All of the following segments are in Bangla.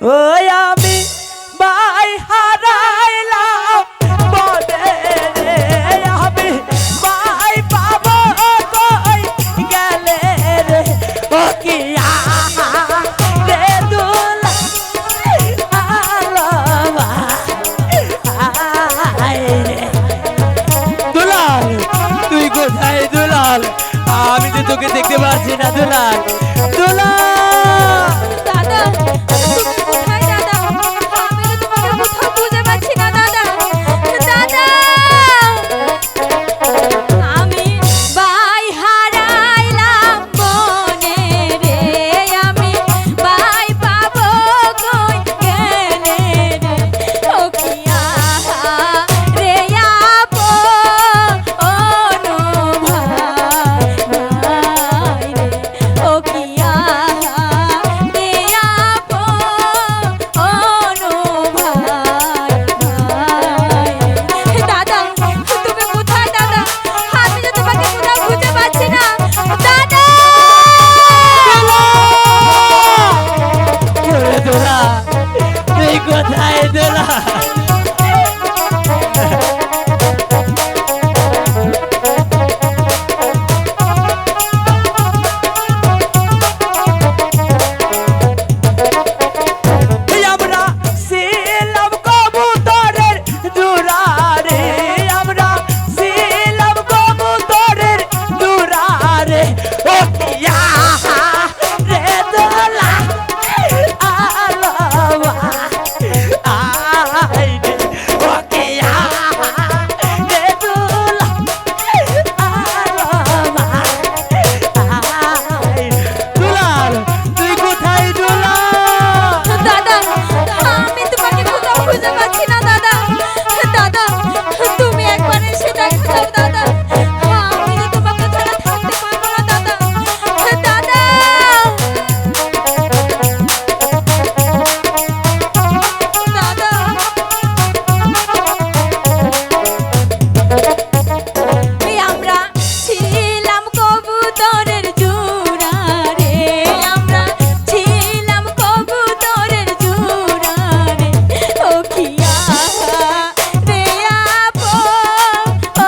ওই আমি ভাই হারাইলাম বনে রে, আমি ভাই পাবো কই গেলে রে, ও কি রে দুলা আলবা আয় রে। দুলাল তুই কোথায় দুলাল? আমি তো তোকে দেখতে পাচ্ছি না দুলাল। দুলাল দাদা তুমি কোথায় দাদা? আমি তো তোমাকে কোথাও খুঁজে পাচ্ছি না দাদা। দাদা আমি ভাই হারাইলাম বনে রে, আমি ভাই পাবো কই গেলে রে, ও কি রে আপো অনু ভাই রে, ও কি রে আপো অনু ভাই রে। দাদা তুমি কোথায় দাদা? আমি তো তোমাকে কোথাও খুঁজে পাচ্ছি না দাদা। দুলা তুই কোথায় দুলা? আমরা ছিলাম কবুতরের জোড়া রে, আমরা ছিলাম কবুতরের জোড়া রে, ও কিয়া রে দোলা আলবা আয় রে, ও কিয়া রে দোলা আলবা আয়। দুলাল তুই কোথায় দুলাল? দাদা আমি তোমাকে কোথাও খুঁজে পাচ্ছি না দাদা। দাদা তুমি একবার এসে দেখা দাও দাদা, আমি তো তোমাকে ছাড়া থাকতে পারবো না দাদা। দাদা দাদা এই আমরা ছিলাম কবুতরের জোড়া রে, আমরা ছিলাম কবুতরের জোড়া রে, ও কিয়া রে আপো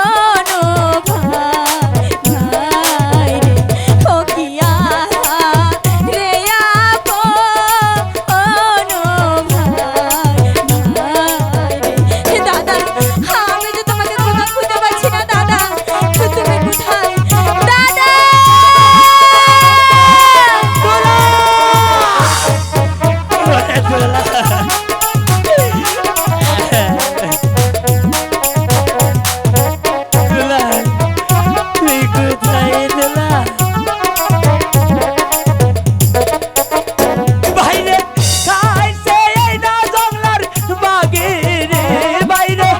অনু ভাই রে, ও কিয়া রে আপো অনু ভাই রে। দাদা আমি তো তোমাকে কোথাও খুঁজে পাচ্ছি না দাদা, তুমি কোথায় দাদা? ওরে দুলা দুলা তুই কোথায় দুলা? বাইরে খাইছে এই না জংলার বাগে রে, বাইরে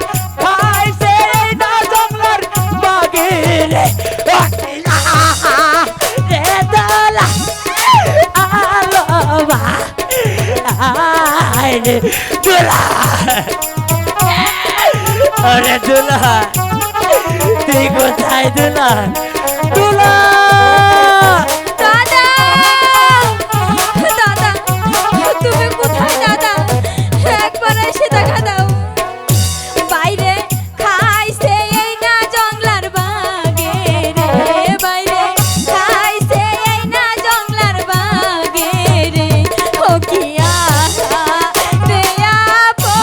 খাইছে এই না জংলার বাগে রে, ও রে দোলা আলবা আয় রে দুলা। ওরে দুলা তুই কোথায় দুলা? দুলা দাদা দাদা তুমি কোথায় দাদা? একবার এসে দেখা দাও। বাইরে খাইছে এই না জংলার বাগে রে, বাইরে খাইছে এই না জংলার বাগে রে, ও কিয়া রে আপো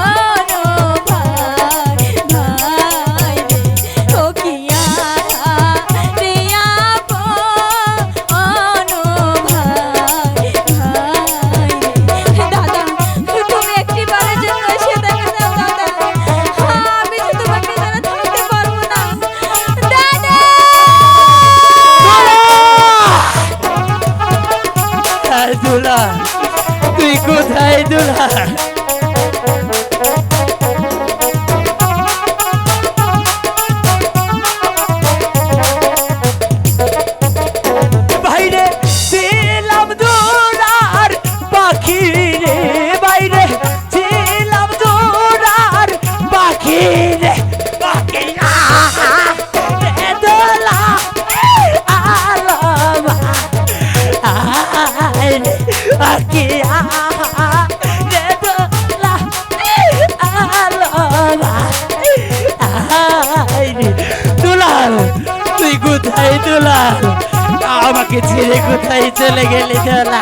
অনু ভাই ভাই রে, ও কিয়া রে আপো অনু ভাই ভাই রে। দাদা তুমি একটি বারের জন্য এসে দেখা দাও দাদা, আমি তো তোমাকে ছাড়া থাকতে পারবো না দাদা। দুলা তুই কোথায় দুলা? বাইরে ছিলাম দুরার পাখি রে, বাইরে ছিলাম দুরার পাখি রে, পাখি রে দোলা আলবা আয় রে, পাখি ছেড়ে কোথায় চলে গেলি দোলা?